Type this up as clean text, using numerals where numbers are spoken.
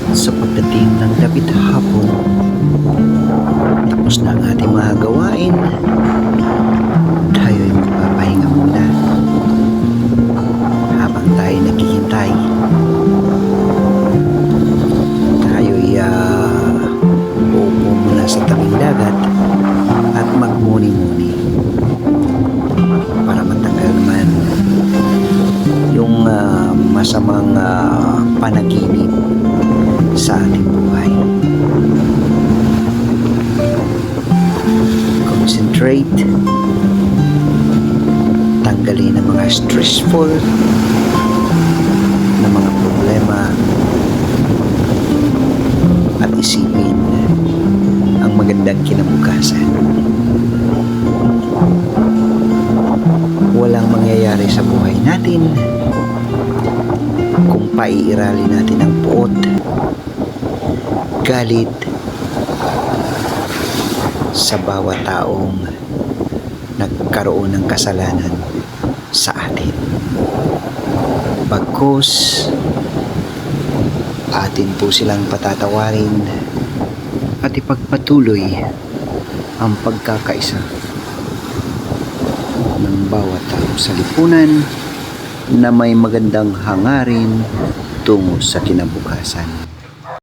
Sa pagdating ng dapit hapon, tapos na ang ating mga gawain, tayo'y magpapahinga muna habang tayo naghihintay. Tayo'y uupo muna sa tabing dagat at magmuni-muni para matanggal naman yung masamang panaginip sa ating buhay. Concentrate, tanggalin ang mga stressful na mga problema at isipin ang magandang kinabukasan. Walang mangyayari sa buhay natin kung paiirali natin ang puot, galit sa bawat taong nagkaroon ng kasalanan sa atin. Bagkus, atin po silang patatawarin at ipagpatuloy ang pagkakaisa ng bawat tao sa lipunan na may magandang hangarin tungo sa kinabukasan.